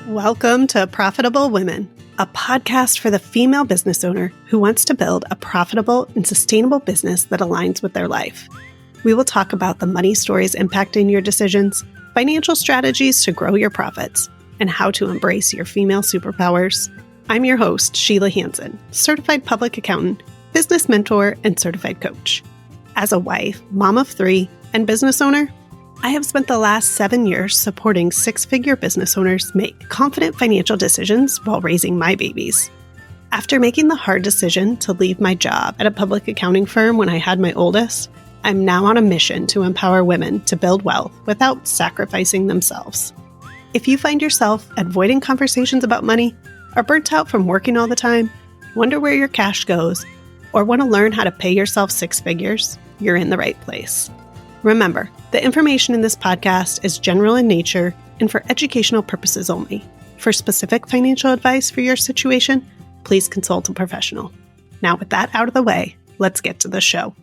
Welcome to Profitable Women, a podcast for the female business owner who wants to build a profitable and sustainable business that aligns with their life. We will talk about the money stories impacting your decisions, financial strategies to grow your profits, and how to embrace your female superpowers. I'm your host, Sheila Hansen, certified public accountant, business mentor, and certified coach. As a wife, mom of 3, and business owner, I have spent the last 7 years supporting 6-figure business owners make confident financial decisions while raising my babies. After making the hard decision to leave my job at a public accounting firm when I had my oldest, I'm now on a mission to empower women to build wealth without sacrificing themselves. If you find yourself avoiding conversations about money, are burnt out from working all the time, wonder where your cash goes, or want to learn how to pay yourself 6 figures, you're in the right place. Remember, the information in this podcast is general in nature and for educational purposes only. For specific financial advice for your situation, please consult a professional. Now, with that out of the way, let's get to the show.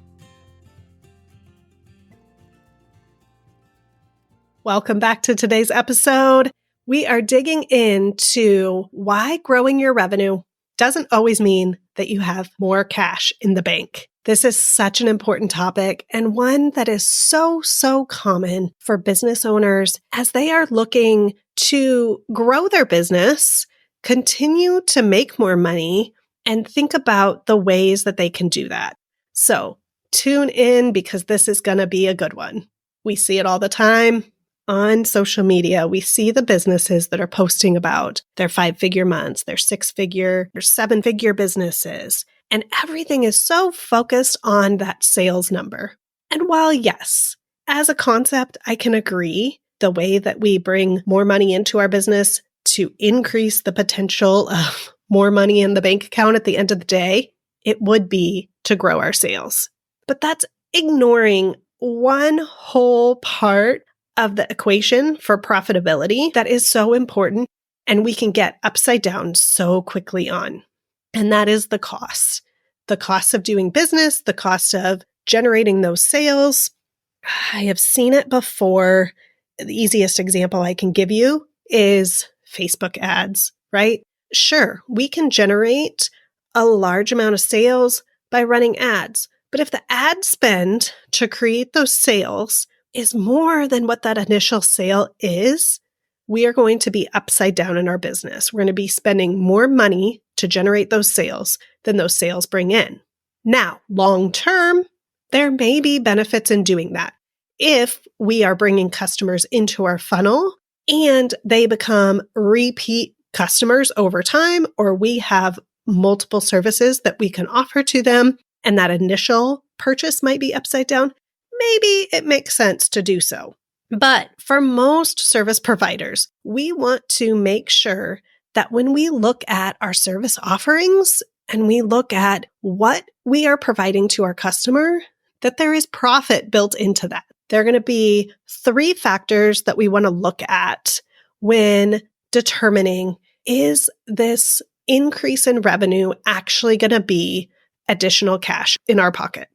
Welcome back to today's episode. We are digging into why growing your revenue doesn't always mean that you have more cash in the bank. This is such an important topic and one that is so common for business owners as they are looking to grow their business, continue to make more money, and think about the ways that they can do that. So tune in because this is going to be a good one. We see it all the time. On social media, we see the businesses that are posting about their 5-figure months, their 6-figure, their 7-figure businesses, and everything is so focused on that sales number. And while yes, as a concept, I can agree the way that we bring more money into our business to increase the potential of more money in the bank account at the end of the day, it would be to grow our sales. But that's ignoring one whole part of the equation for profitability that is so important and we can get upside down so quickly on. And that is the cost. The cost of doing business, the cost of generating those sales. I have seen it before. The easiest example I can give you is Facebook ads, right? Sure, we can generate a large amount of sales by running ads, but if the ad spend to create those sales is more than what that initial sale is, we are going to be upside down in our business. We're going to be spending more money to generate those sales than those sales bring in. Now, long term, there may be benefits in doing that. If we are bringing customers into our funnel and they become repeat customers over time, or we have multiple services that we can offer to them, and that initial purchase might be upside down, maybe it makes sense to do so. But for most service providers, we want to make sure that when we look at our service offerings and we look at what we are providing to our customer, that there is profit built into that. There are going to be 3 factors that we want to look at when determining, is this increase in revenue actually going to be additional cash in our pocket?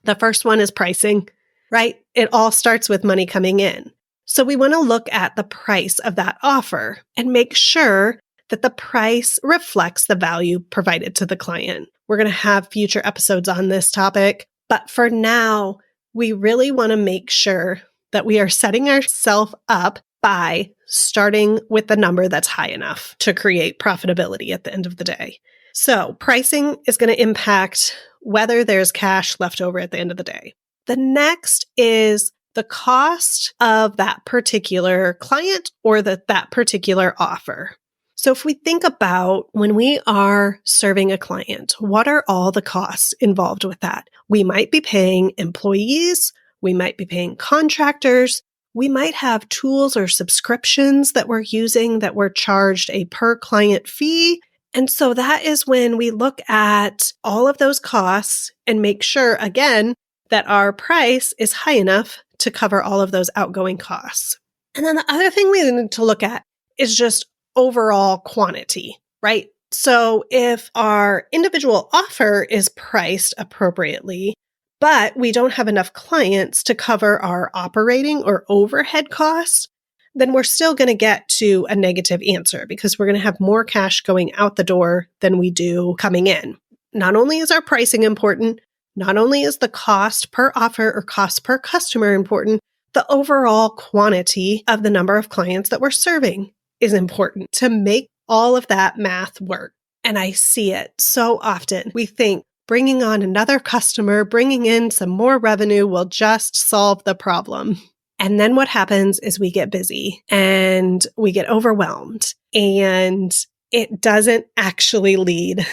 The first one is pricing. Right? It all starts with money coming in. So we want to look at the price of that offer and make sure that the price reflects the value provided to the client. We're going to have future episodes on this topic, but for now, we really want to make sure that we are setting ourselves up by starting with the number that's high enough to create profitability at the end of the day. So pricing is going to impact whether there's cash left over at the end of the day. The next is the cost of that particular client or that particular offer. So if we think about when we are serving a client, what are all the costs involved with that? We might be paying employees, we might be paying contractors, we might have tools or subscriptions that we're using that we're charged a per client fee. And so that is when we look at all of those costs and make sure, again, that our price is high enough to cover all of those outgoing costs. And then the other thing we need to look at is just overall quantity, right? So if our individual offer is priced appropriately, but we don't have enough clients to cover our operating or overhead costs, then we're still going to get to a negative answer because we're going to have more cash going out the door than we do coming in. Not only is our pricing important, not only is the cost per offer or cost per customer important, the overall quantity of the number of clients that we're serving is important to make all of that math work. And I see it so often. We think bringing on another customer, bringing in some more revenue will just solve the problem. And then what happens is we get busy and we get overwhelmed, and it doesn't actually lead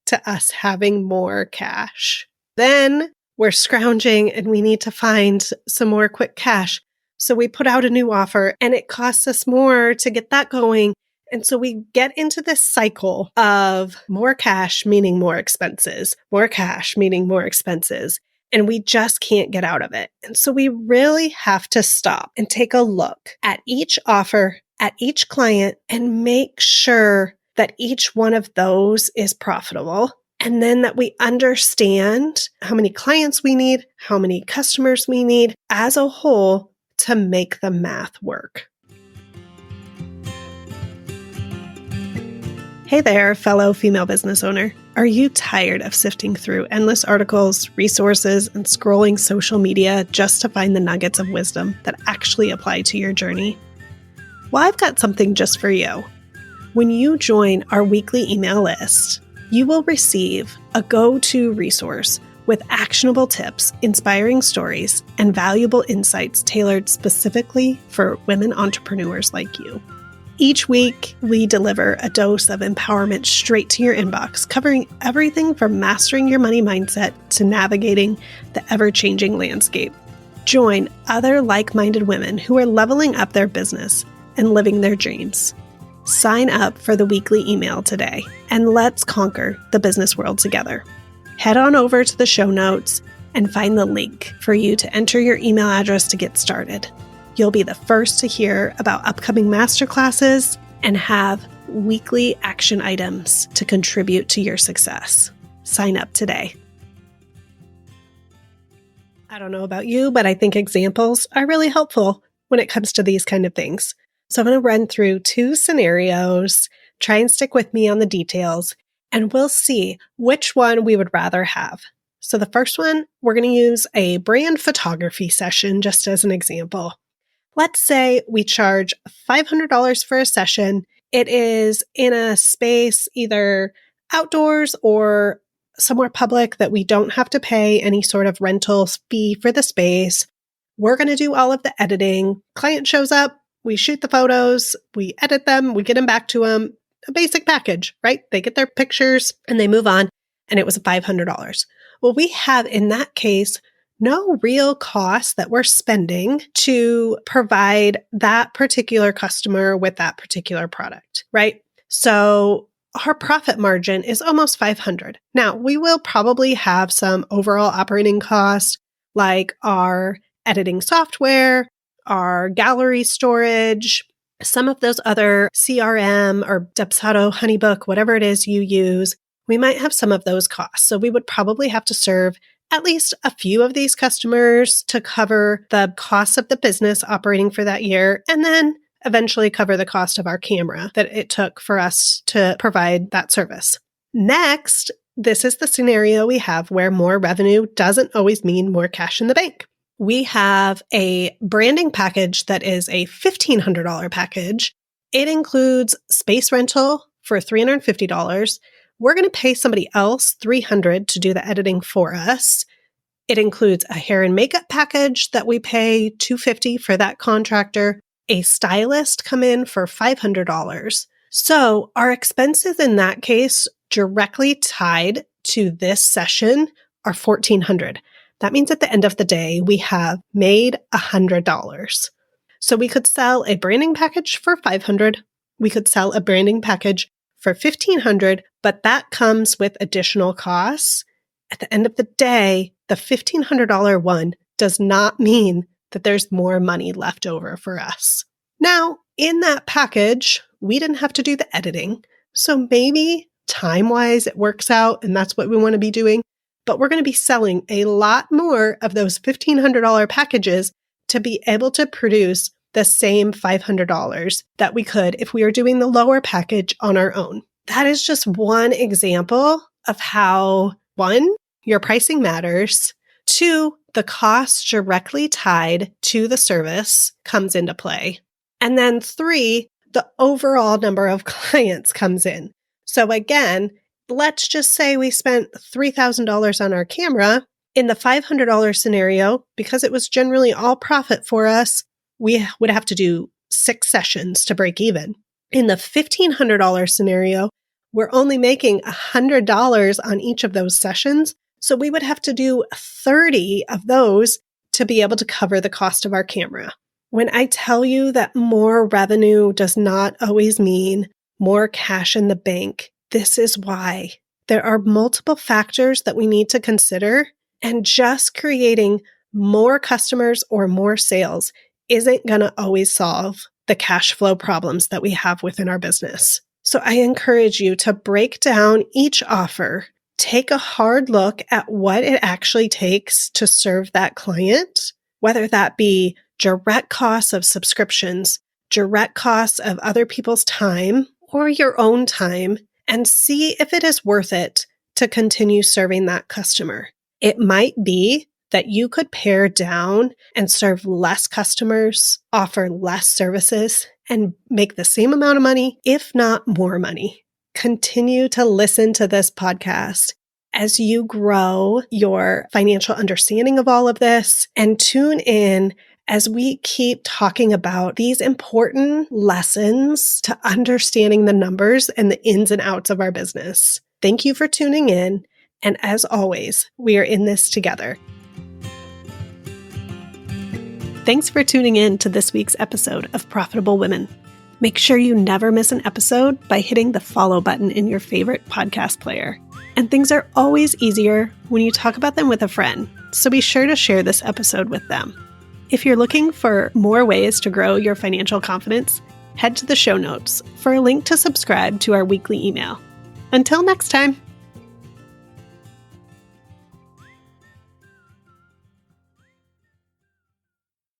to us having more cash. Then we're scrounging and we need to find some more quick cash. So we put out a new offer and it costs us more to get that going. And so we get into this cycle of more cash meaning more expenses, more cash meaning more expenses. And we just can't get out of it. And so we really have to stop and take a look at each offer, at each client, and make sure that each one of those is profitable. And then that we understand how many clients we need, how many customers we need as a whole to make the math work. Hey there, fellow female business owner. Are you tired of sifting through endless articles, resources, and scrolling social media just to find the nuggets of wisdom that actually apply to your journey? Well, I've got something just for you. When you join our weekly email list, you will receive a go-to resource with actionable tips, inspiring stories, and valuable insights tailored specifically for women entrepreneurs like you. Each week, we deliver a dose of empowerment straight to your inbox, covering everything from mastering your money mindset to navigating the ever-changing landscape. Join other like-minded women who are leveling up their business and living their dreams. Sign up for the weekly email today, and let's conquer the business world together. Head on over to the show notes and find the link for you to enter your email address to get started. You'll be the first to hear about upcoming masterclasses and have weekly action items to contribute to your success. Sign up today. I don't know about you, but I think examples are really helpful when it comes to these kind of things. So I'm going to run through 2 scenarios, try and stick with me on the details, and we'll see which one we would rather have. So the first one, we're going to use a brand photography session just as an example. Let's say we charge $500 for a session. It is in a space either outdoors or somewhere public that we don't have to pay any sort of rental fee for the space. We're going to do all of the editing. Client shows up, we shoot the photos, we edit them, we get them back to them. A basic package, right? They get their pictures and they move on, and it was $500. Well, we have in that case no real cost that we're spending to provide that particular customer with that particular product, right? So our profit margin is almost $500. Now, we will probably have some overall operating costs like our editing software, our gallery storage, some of those other CRM or Dubsado, Honeybook, whatever it is you use. We might have some of those costs. So we would probably have to serve at least a few of these customers to cover the costs of the business operating for that year, and then eventually cover the cost of our camera that it took for us to provide that service. Next, this is the scenario we have where more revenue doesn't always mean more cash in the bank. We have a branding package that is a $1,500 package. It includes space rental for $350. We're going to pay somebody else $300 to do the editing for us. It includes a hair and makeup package that we pay $250 for that contractor. A stylist come in for $500. So our expenses in that case directly tied to this session are $1,400. That means at the end of the day, we have made $100. So we could sell a branding package for $500. We could sell a branding package for $1,500, but that comes with additional costs. At the end of the day, the $1,500 one does not mean that there's more money left over for us. Now, in that package, we didn't have to do the editing. So maybe time-wise it works out and that's what we want to be doing. But we're going to be selling a lot more of those $1,500 packages to be able to produce the same $500 that we could if we were doing the lower package on our own. That is just one example of how, one, your pricing matters. Two, the cost directly tied to the service comes into play. And then three, the overall number of clients comes in. So again, let's just say we spent $3,000 on our camera. In the $500 scenario, because it was generally all profit for us, we would have to do 6 sessions to break even. In the $1,500 scenario, we're only making $100 on each of those sessions. So we would have to do 30 of those to be able to cover the cost of our camera. When I tell you that more revenue does not always mean more cash in the bank, this is why. There are multiple factors that we need to consider, and just creating more customers or more sales isn't going to always solve the cash flow problems that we have within our business. So I encourage you to break down each offer, take a hard look at what it actually takes to serve that client, whether that be direct costs of subscriptions, direct costs of other people's time, or your own time, and see if it is worth it to continue serving that customer. It might be that you could pare down and serve less customers, offer less services, and make the same amount of money, if not more money. Continue to listen to this podcast as you grow your financial understanding of all of this, and tune in as we keep talking about these important lessons to understanding the numbers and the ins and outs of our business. Thank you for tuning in. And as always, we are in this together. Thanks for tuning in to this week's episode of Profitable Women. Make sure you never miss an episode by hitting the follow button in your favorite podcast player. And things are always easier when you talk about them with a friend, so be sure to share this episode with them. If you're looking for more ways to grow your financial confidence, head to the show notes for a link to subscribe to our weekly email. Until next time.